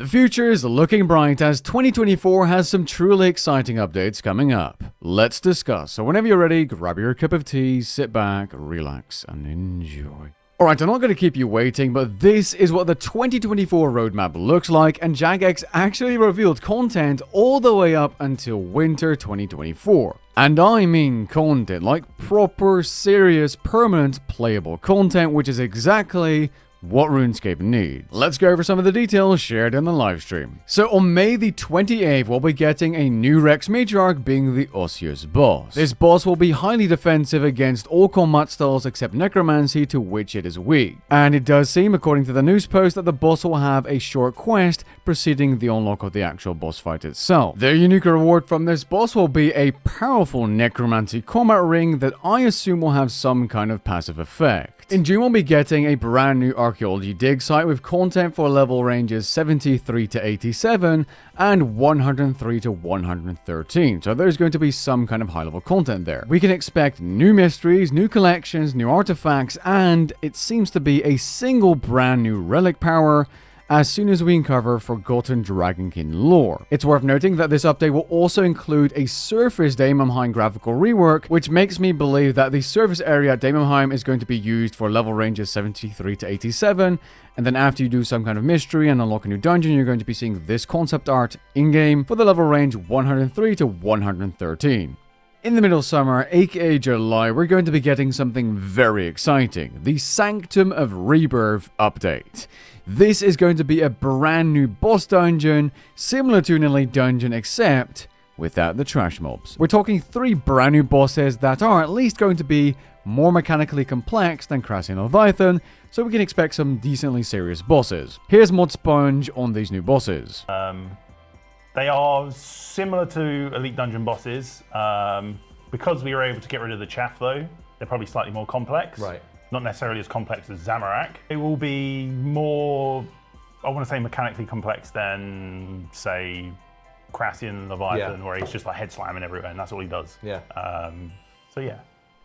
The future is looking bright as 2024 has some truly exciting updates coming up. Let's discuss. So whenever you're ready, grab your cup of tea, sit back, relax, and enjoy. Alright, I'm not going to keep you waiting, but this is what the 2024 roadmap looks like, and Jagex actually revealed content all the way up until winter 2024. And I mean content, like proper, serious, permanent, playable content, which is exactly what Runescape needs. Let's go over some of the details shared in the livestream. So on May the 28th, we'll be getting a new Rex Matriarch being the Osseous boss. This boss will be highly defensive against all combat styles except Necromancy, to which it is weak. And it does seem, according to the Newspost, that the boss will have a short quest preceding the unlock of the actual boss fight itself. The unique reward from this boss will be a powerful Necromancy combat ring that I assume will have some kind of passive effect. In June, we'll be getting a brand new archaeology dig site with content for level ranges 73 to 87 and 103 to 113. So there's going to be some kind of high level content there. We can expect new mysteries, new collections, new artifacts, and it seems to be a single brand new relic power as soon as we uncover forgotten Dragonkin lore. It's worth noting that this update will also include a surface Daemonheim graphical rework, which makes me believe that the surface area at Daemonheim is going to be used for level ranges 73 to 87, and then after you do some kind of mystery and unlock a new dungeon, you're going to be seeing this concept art in-game for the level range 103 to 113. In the middle of summer, aka July, we're going to be getting something very exciting, the Sanctum of Rebirth update. This is going to be a brand new boss dungeon, similar to an elite dungeon except without the trash mobs. We're talking 3 brand new bosses that are at least going to be more mechanically complex than Crassian Leviathan, so we can expect some decently serious bosses. Here's Mod Sponge on these new bosses. They are similar to Elite Dungeon bosses. Because we were able to get rid of the chaff though, they're probably slightly more complex. Right. Not necessarily as complex as Zamorak. It will be more, I want to say mechanically complex than, say, Crassian Leviathan, where he's just like head slamming everywhere and that's all he does. Yeah. So yeah.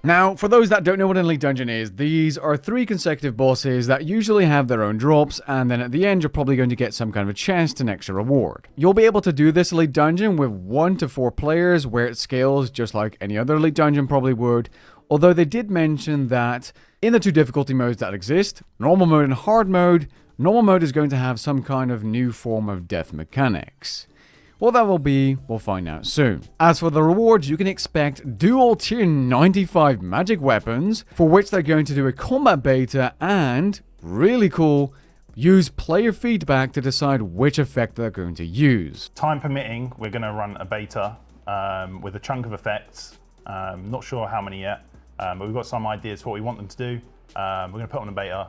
Now, for those that don't know what an elite dungeon is, these are 3 consecutive bosses that usually have their own drops, and then at the end you're probably going to get some kind of a chest, an extra reward. You'll be able to do this elite dungeon with 1 to 4 players, where it scales just like any other elite dungeon probably would, although they did mention that in the 2 difficulty modes that exist, normal mode and hard mode, normal mode is going to have some kind of new form of death mechanics. What that will be, we'll find out soon. As for the rewards, you can expect dual tier 95 magic weapons, for which they're going to do a combat beta and, really cool, use player feedback to decide which effect they're going to use. Time permitting, we're going to run a beta with a chunk of effects. Not sure how many yet, but we've got some ideas for what we want them to do. We're going to put on a beta,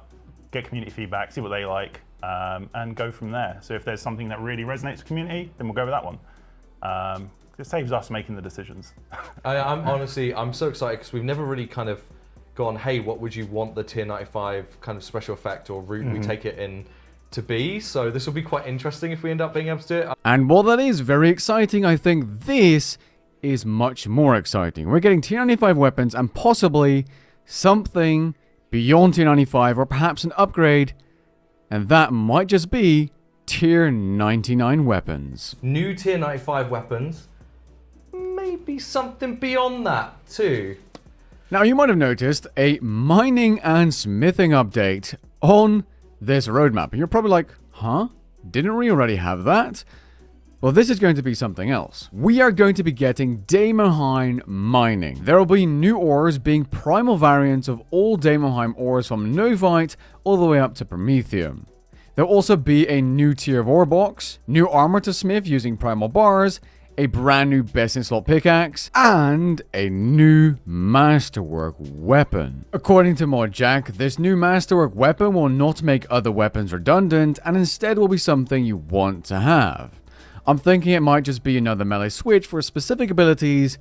get community feedback, see what they like, and go from there. So if there's something that really resonates with the community, then we'll go with that one. It saves us making the decisions. I'm so excited because we've never really kind of gone, hey, what would you want the tier 95 kind of special effect or route we take it in to be? So this will be quite interesting if we end up being able to do it. And while that is very exciting, I think this is much more exciting. We're getting tier 95 weapons and possibly something beyond tier 95 or perhaps an upgrade, and that might just be tier 99 weapons. New tier 95 weapons, maybe something beyond that too. Now you might have noticed a mining and smithing update on this roadmap, and you're probably like, huh? Didn't we already have that? Well, this is going to be something else. We are going to be getting Daemonheim mining. There will be new ores being primal variants of all Daemonheim ores from Novite all the way up to Promethium. There'll also be a new tier of ore box, new armor to smith using primal bars, a brand new best in slot pickaxe, and a new masterwork weapon. According to ModJack, this new masterwork weapon will not make other weapons redundant and instead will be something you want to have. I'm thinking it might just be another melee switch for specific abilities,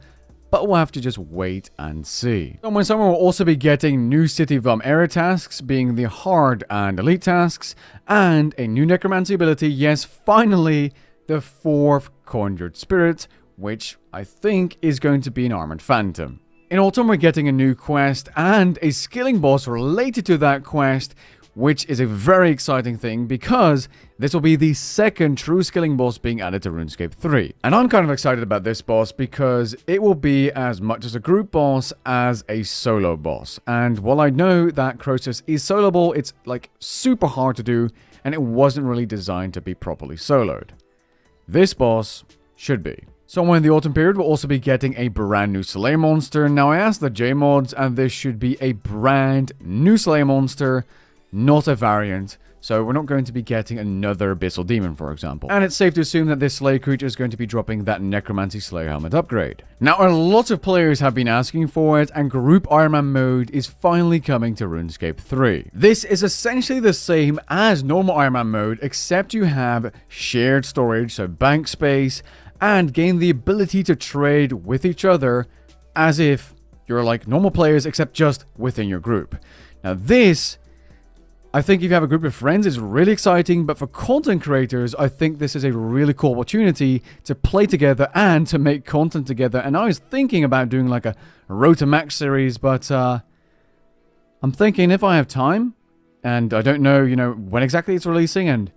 but we'll have to just wait and see. Somewhere we'll also be getting new City Vum area tasks, being the hard and elite tasks, and a new necromancy ability, yes, finally, the 4th Conjured Spirit, which I think is going to be an Armored Phantom. In autumn, we're getting a new quest and a skilling boss related to that quest, which is a very exciting thing because this will be the second true skilling boss being added to RuneScape 3. And I'm kind of excited about this boss because it will be as much as a group boss as a solo boss. And while I know that Croesus is soloable, it's like super hard to do and it wasn't really designed to be properly soloed. This boss should be. Somewhere in the autumn period, we'll also be getting a brand new Slayer monster. Now, I asked the JMods, and this should be a brand new Slayer monster, not a variant. So we're not going to be getting another Abyssal Demon, for example. And it's safe to assume that this Slayer creature is going to be dropping that Necromancy Slayer helmet upgrade. Now, a lot of players have been asking for it, and Group Iron Man mode is finally coming to RuneScape 3. This is essentially the same as normal Iron Man mode, except you have shared storage, so bank space, and gain the ability to trade with each other as if you're like normal players, except just within your group. Now this, I think if you have a group of friends, is really exciting, but for content creators, I think this is a really cool opportunity to play together and to make content together. And I was thinking about doing like a Road to Max series, but I'm thinking if I have time, and I don't know, when exactly it's releasing and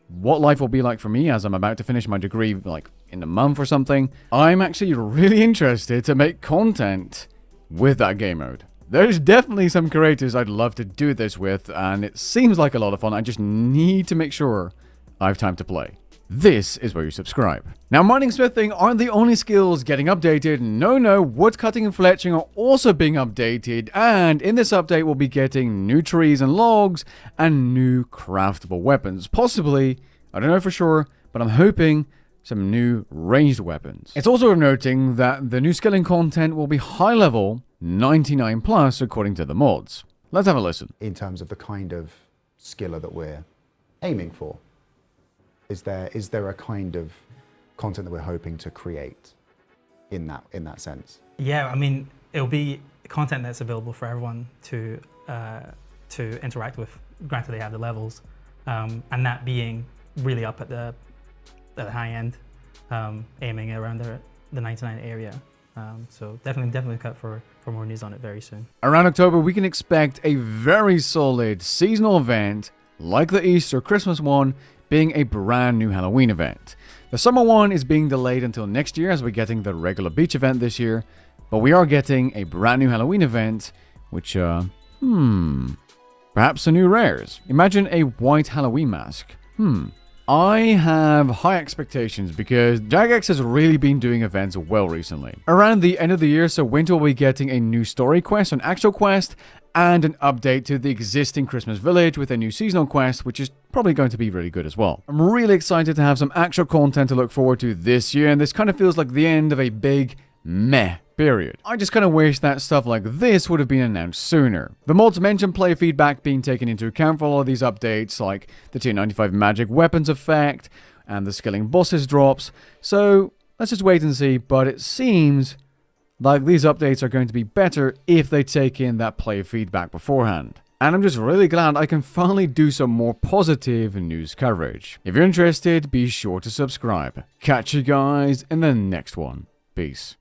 what life will be like for me as I'm about to finish my degree like in a month or something, I'm actually really interested to make content with that game mode. There's definitely some creators I'd love to do this with, and it seems like a lot of fun. I just need to make sure I have time to play. This is where you subscribe. Now, mining and smithing aren't the only skills getting updated. No, woodcutting and fletching are also being updated, and in this update we'll be getting new trees and logs and new craftable weapons. Possibly, I don't know for sure, but I'm hoping some new ranged weapons. It's also worth noting that the new skilling content will be high level, 99 plus according to the mods. Let's have a listen. In terms of the kind of skiller that we're aiming for, is there a kind of content that we're hoping to create in that sense? Yeah, I mean, it'll be content that's available for everyone to interact with, granted they have the levels, and that being really up at the high end, aiming around the 99 area. So definitely cut for more news on it very soon. Around October, we can expect a very solid seasonal event like the Easter Christmas one, being a brand new Halloween event. The summer one is being delayed until next year as we're getting the regular beach event this year, but we are getting a brand new Halloween event, which, perhaps some new rares. Imagine a white Halloween mask. I have high expectations because Jagex has really been doing events well recently. Around the end of the year, so winter will be getting a new story quest, an actual quest, and an update to the existing Christmas village with a new seasonal quest, which is probably going to be really good as well. I'm really excited to have some actual content to look forward to this year, and this kind of feels like the end of a big meh period. I just kind of wish that stuff like this would have been announced sooner. The mods mentioned player feedback being taken into account for all of these updates, like the tier 95 magic weapons effect and the skilling bosses drops, so let's just wait and see, but it seems like these updates are going to be better if they take in that player feedback beforehand. And I'm just really glad I can finally do some more positive news coverage. If you're interested, be sure to subscribe. Catch you guys in the next one. Peace.